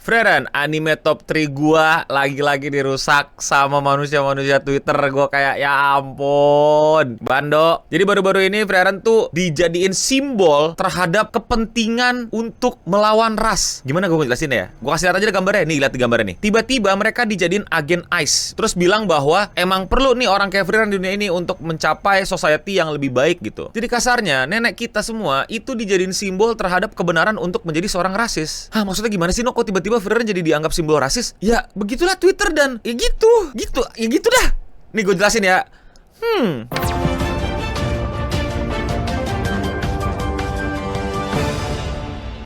Freren, anime top 3 gua lagi-lagi dirusak sama manusia-manusia Twitter. Gua kayak ya ampun, Bando. Jadi baru-baru ini Freren tuh dijadiin simbol terhadap kepentingan untuk melawan ras. Gimana gua mau jelasin ya? Gua kasih lihat aja gambarnya. Nih, lihat di gambarnya nih. Tiba-tiba mereka dijadiin agen ICE. Terus bilang bahwa emang perlu nih orang kayak Freren di dunia ini untuk mencapai society yang lebih baik gitu. Jadi kasarnya, nenek kita semua itu dijadiin simbol terhadap kebenaran untuk menjadi seorang rasis. Hah, maksudnya gimana sih, Kok tiba-tiba Freren jadi dianggap simbol rasis? Ya, begitulah Twitter dan ya gitu dah. Nih gue jelasin ya.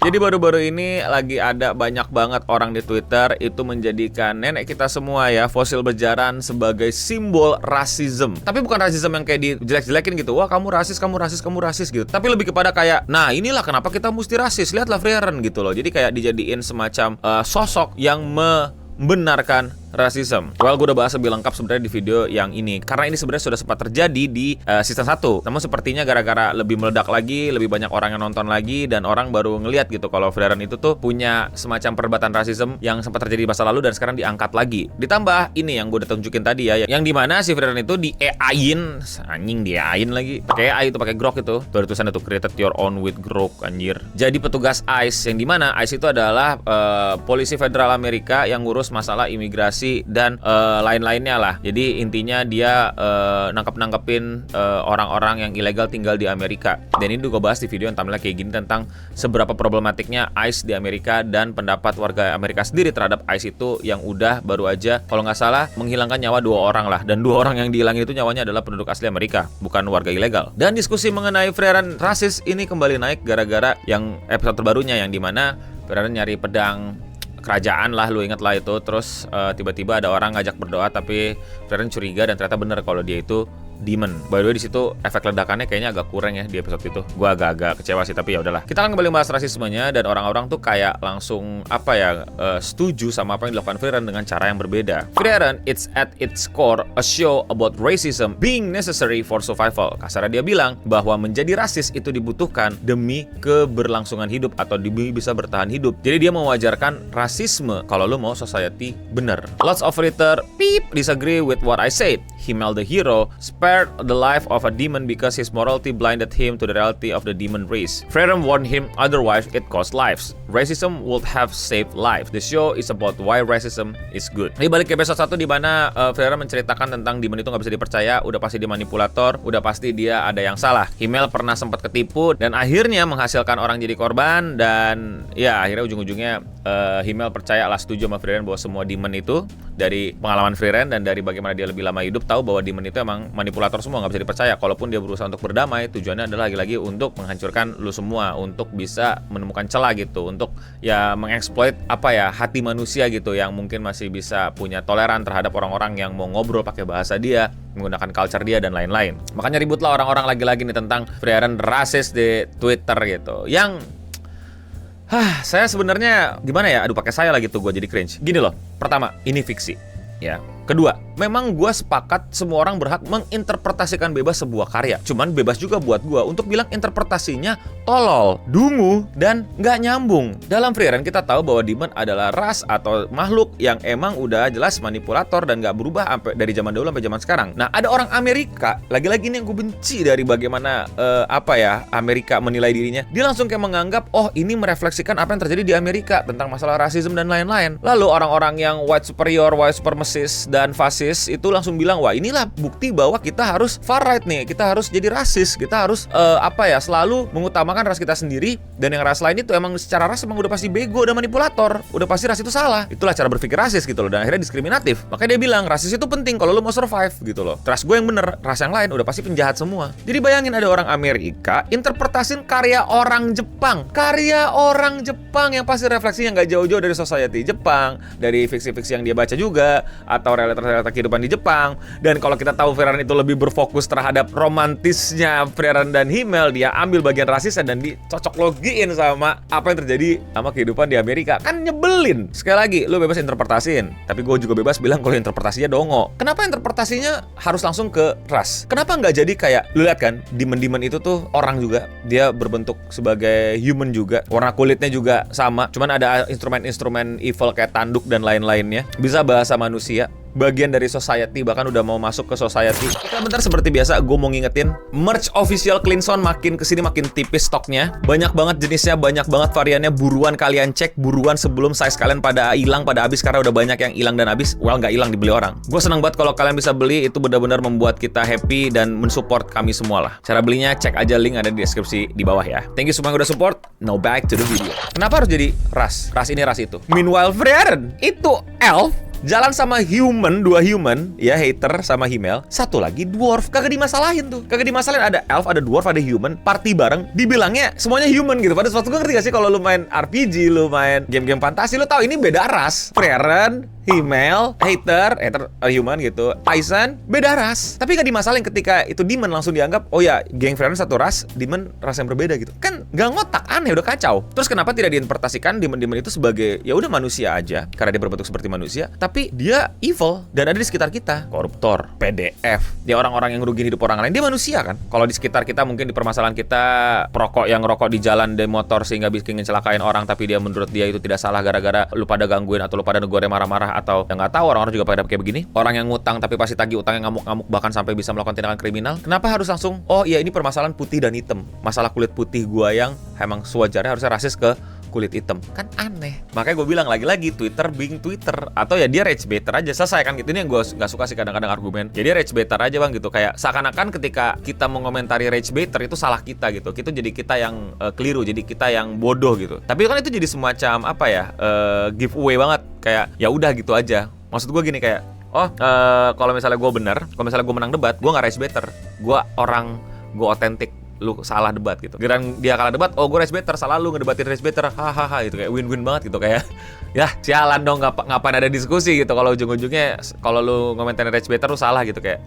Jadi baru-baru ini lagi ada banyak banget orang di Twitter itu menjadikan nenek kita semua ya, fosil berjaran, sebagai simbol rasisme. Tapi bukan rasisme yang kayak dijelek-jelekin gitu. Wah, kamu rasis gitu. Tapi lebih kepada kayak, nah inilah kenapa kita mesti rasis. Lihatlah Freren gitu loh. Jadi kayak dijadiin semacam sosok yang membenarkan rasisme. Well, gue udah bahas lebih lengkap sebenarnya di video yang ini. Karena ini sebenarnya sudah sempat terjadi di season 1. Namun sepertinya gara-gara lebih meledak lagi, lebih banyak orang yang nonton lagi, dan orang baru ngeliat gitu kalau Freren itu tuh punya semacam perdebatan rasisme yang sempat terjadi di masa lalu dan sekarang diangkat lagi. Ditambah ini yang gue udah tunjukin tadi ya, yang dimana si Freren itu di AI-in, anjing di AI-in lagi. Pakai AI itu, pakai Grok itu. Tuh ada tulisannya tuh, created your own with Grok, anjir. Jadi petugas ICE, yang dimana ICE itu adalah polisi federal Amerika yang ngurus masalah imigrasi dan lain-lainnya lah. Jadi intinya dia nangkepin orang-orang yang ilegal tinggal di Amerika. Dan ini gue bahas di video yang thumbnail kayak gini tentang seberapa problematiknya ICE di Amerika dan pendapat warga Amerika sendiri terhadap ICE itu yang udah baru aja kalau nggak salah menghilangkan nyawa 2 orang lah. Dan 2 orang yang dihilangin itu nyawanya adalah penduduk asli Amerika, bukan warga ilegal. Dan diskusi mengenai Freren rasis ini kembali naik gara-gara yang episode terbarunya yang dimana Freren nyari pedang kerajaan lah, lu inget lah itu. Terus tiba-tiba ada orang ngajak berdoa, tapi Freren curiga dan ternyata bener kalau dia itu demon. By the way, di situ efek ledakannya kayaknya agak kurang ya di episode itu. Gua agak kecewa sih, tapi ya udahlah. Kita akan kembali bahas rasismenya, dan orang-orang tuh kayak langsung setuju sama apa yang dilakukan Freren dengan cara yang berbeda. Freren, it's at its core a show about racism being necessary for survival. Kasarnya dia bilang bahwa menjadi rasis itu dibutuhkan demi keberlangsungan hidup atau demi bisa bertahan hidup. Jadi dia mewajarkan rasisme kalau lu mau society bener. Lots of Twitter disagree with what I said. Himmel the hero spared the life of a demon because his morality blinded him to the reality of the demon race. Freren warned him otherwise it cost lives. Racism would have saved lives. The show is about why racism is good. Ini balik ke episode 1 di mana Freren menceritakan tentang demon itu nggak bisa dipercaya, udah pasti dia manipulator, udah pasti dia ada yang salah. Himmel pernah sempat ketipu dan akhirnya menghasilkan orang jadi korban, dan ya akhirnya ujung-ujungnya Himmel percaya lah, setuju sama Freren bahwa semua demon itu dari pengalaman Freren dan dari bagaimana dia lebih lama hidup tahu bahwa demon itu emang manipulator semua, nggak bisa dipercaya. Kalaupun dia berusaha untuk berdamai, tujuannya adalah lagi-lagi untuk menghancurkan lu semua, untuk bisa menemukan celah gitu, untuk ya mengeksploit hati manusia gitu yang mungkin masih bisa punya toleran terhadap orang-orang yang mau ngobrol pakai bahasa dia, menggunakan culture dia dan lain-lain. Makanya ributlah orang-orang lagi-lagi nih tentang Freren rasis di Twitter gitu. Yang saya sebenarnya gimana ya? Aduh, pakai saya lagi tuh gue jadi cringe. Gini loh, pertama, ini fiksi. Ya. Kedua, memang gue sepakat semua orang berhak menginterpretasikan bebas sebuah karya. Cuman bebas juga buat gue untuk bilang interpretasinya tolol, dungu, dan nggak nyambung. Dalam Freren kita tahu bahwa demon adalah ras atau makhluk yang emang udah jelas manipulator dan nggak berubah dari zaman dahulu sampai zaman sekarang. Nah, ada orang Amerika, lagi-lagi ini yang gue benci dari bagaimana Amerika menilai dirinya. Dia langsung kayak menganggap, oh ini merefleksikan apa yang terjadi di Amerika tentang masalah rasisme dan lain-lain. Lalu orang-orang yang white superior, white supremacist, dan fasis itu langsung bilang, wah inilah bukti bahwa kita harus far right nih, kita harus jadi rasis, kita harus selalu mengutamakan ras kita sendiri, dan yang ras lain itu emang secara ras emang udah pasti bego dan manipulator, udah pasti ras itu salah. Itulah cara berpikir rasis gitu loh, dan akhirnya diskriminatif. Makanya dia bilang rasis itu penting kalau lu mau survive gitu loh. Ras gue yang bener, ras yang lain udah pasti penjahat semua. Jadi bayangin ada orang Amerika interpretasin karya orang Jepang yang pasti refleksinya nggak jauh-jauh dari society Jepang, dari fiksi-fiksi yang dia baca juga, atau realita kehidupan di Jepang. Dan kalau kita tahu Frieren itu lebih berfokus terhadap romantisnya Frieren dan Himmel, dia ambil bagian rasisnya dan dicocok logiin sama apa yang terjadi sama kehidupan di Amerika. Kan nyebelin. Sekali lagi, lu bebas interpretasiin, tapi gue juga bebas bilang kalau interpretasinya dongo. Kenapa interpretasinya harus langsung ke ras? Kenapa nggak jadi kayak, lu lihat kan, Demon itu tuh orang juga, dia berbentuk sebagai human juga, warna kulitnya juga sama, cuman ada instrumen-instrumen evil kayak tanduk dan lain-lainnya, bisa bahasa manusia, bagian dari society, bahkan udah mau masuk ke society. Oke, bentar, seperti biasa gue mau ngingetin, merch official Cleanson makin kesini makin tipis stoknya, banyak banget jenisnya, banyak banget variannya. Buruan kalian cek, buruan sebelum size kalian pada hilang, pada habis, karena udah banyak yang hilang dan habis. Well, nggak hilang, dibeli orang. Gue senang banget kalau kalian bisa beli, itu benar-benar membuat kita happy dan mensupport kami semua lah. Cara belinya cek aja, link ada di deskripsi di bawah ya. Thank you semua yang udah support. Now back to the video. Kenapa harus jadi ras ini, ras itu? Meanwhile Frieren itu elf, jalan sama human, dua human, ya, hater sama Himmel. Satu lagi dwarf, kagak dimasalahin tuh. Kagak dimasalahin, ada elf, ada dwarf, ada human, party bareng, dibilangnya semuanya human gitu. Padahal suatu gue ngerti gak sih, kalau lu main RPG, lu main game-game fantasi, lu tahu ini beda ras. Frieren, Himmel, hater human gitu, Tyson, beda ras. Tapi gak dimasalahin ketika itu demon, langsung dianggap, oh ya, geng Frieren satu ras, demon ras yang berbeda gitu. Kan gak ngotak, aneh, udah kacau. Terus kenapa tidak diinterpretasikan demon itu sebagai, ya udah manusia aja, karena dia berbentuk seperti manusia, tapi dia evil dan ada di sekitar kita. Koruptor, PDF, dia orang-orang yang ngerugiin hidup orang lain, dia manusia kan. Kalau di sekitar kita, mungkin di permasalahan kita, perokok yang ngerokok di jalan di motor sehingga bikin ngecelakain orang, tapi dia menurut dia itu tidak salah gara-gara lu pada gangguin atau lu pada negornya marah-marah, atau yang nggak tahu, orang-orang juga pada kayak begini. Orang yang ngutang tapi pasti tagih utangnya ngamuk-ngamuk, bahkan sampai bisa melakukan tindakan kriminal. Kenapa harus langsung, oh iya, ini permasalahan putih dan hitam, masalah kulit putih gua yang emang sewajarnya harusnya rasis ke kulit hitam? Kan aneh. Makanya gue bilang lagi-lagi, Twitter being Twitter, atau ya dia rage baiter aja, selesai kan gitu. Ini yang gue nggak suka sih kadang-kadang argumen. Jadi rage baiter aja bang gitu, kayak seakan-akan ketika kita mengomentari rage baiter itu salah kita gitu. Itu jadi kita yang keliru, jadi kita yang bodoh gitu. Tapi kan itu jadi semacam apa ya, giveaway banget. Kayak ya udah gitu aja. Maksud gue gini, kayak kalau misalnya gue bener, kalau misalnya gue menang debat, gue nggak rage baiter, gue otentik. Lu salah debat gitu. Giliran dia kalah debat, oh gue race better, salah lu ngedebatin race better, hahaha gitu, kayak win-win banget gitu, kayak ya sialan dong, ngapain ada diskusi gitu kalau ujung-ujungnya kalau lu ngomentarin race better lu salah gitu, kayak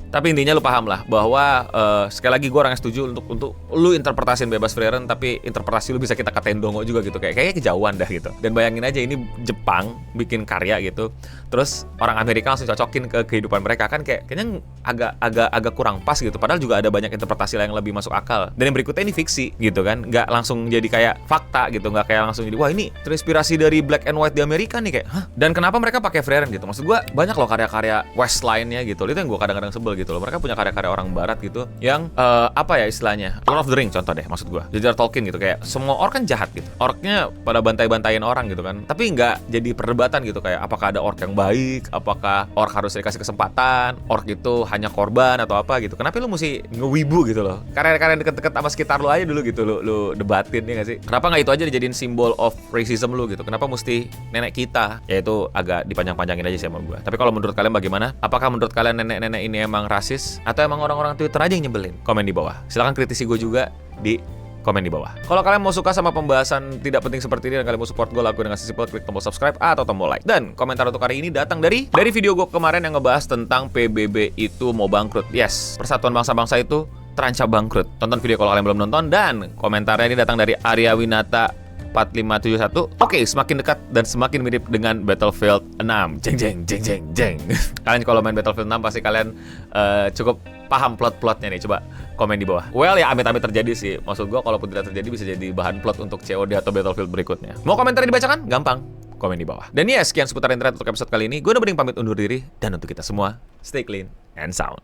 tapi intinya lu paham lah bahwa sekali lagi gue orang yang setuju untuk lu interpretasiin bebas Frieren, tapi interpretasi lu bisa kita katain dongo juga gitu, kayaknya kejauhan dah gitu. Dan bayangin aja ini Jepang bikin karya gitu, terus orang Amerika langsung cocokin ke kehidupan mereka, kan kayaknya agak kurang pas gitu. Padahal juga ada banyak interpretasi lain yang lebih masuk akal. Dan yang berikutnya ini fiksi gitu kan, nggak langsung jadi kayak fakta gitu, nggak kayak langsung jadi wah ini terinspirasi dari Black and White di Amerika nih, kayak hah? Dan kenapa mereka pakai Frieren gitu? Maksud gue banyak loh karya-karya West lainnya gitu, itu yang gue kadang-kadang sebel gitu loh. Mereka punya karya-karya orang Barat gitu yang apa ya istilahnya, Lord of the Rings contoh deh, maksud gue J.R.R. Tolkien gitu, kayak semua orc kan jahat gitu, orcnya pada bantai-bantain orang gitu kan, tapi nggak jadi perdebatan gitu, kayak apakah ada orc yang baik, apakah orc harus dikasih kesempatan, orc itu hanya korban atau apa gitu. Kenapa lu mesti ngewibu gitu loh? Karya-karya deket-deket sama sekitar lu aja dulu gitu, lu debatin ya nggak sih? Kenapa nggak itu aja dijadiin simbol of racism lu gitu? Kenapa mesti nenek kita? Ya itu agak dipanjang-panjangin aja sih sama gue. Tapi kalau menurut kalian bagaimana? Apakah menurut kalian nenek-nenek ini emang rasis atau emang orang-orang Twitter aja yang nyebelin? Komen di bawah. Silahkan kritisi gue juga di komen di bawah. Kalau kalian mau suka sama pembahasan tidak penting seperti ini dan kalian mau support gue, lakuin dengan simpel, klik tombol subscribe atau tombol like. Dan komentar untuk hari ini datang dari video gue kemarin yang ngebahas tentang PBB itu mau bangkrut. Yes, Persatuan Bangsa-Bangsa itu terancam bangkrut. Tonton video kalau kalian belum nonton. Dan komentarnya ini datang dari Arya Winata 4571. Oke, semakin dekat dan semakin mirip dengan Battlefield 6. Jeng jeng jeng jeng jeng. Kalian kalau main Battlefield 6 pasti kalian cukup paham plot-plotnya nih. Coba komen di bawah. Well ya amit-amit terjadi sih. Maksud gua kalaupun tidak terjadi bisa jadi bahan plot untuk COD atau Battlefield berikutnya. Mau komentar dibacakan? Gampang. Komen di bawah. Dan ya, sekian seputar internet untuk episode kali ini. Gue udah pamit undur diri. Dan untuk kita semua, stay clean and sound.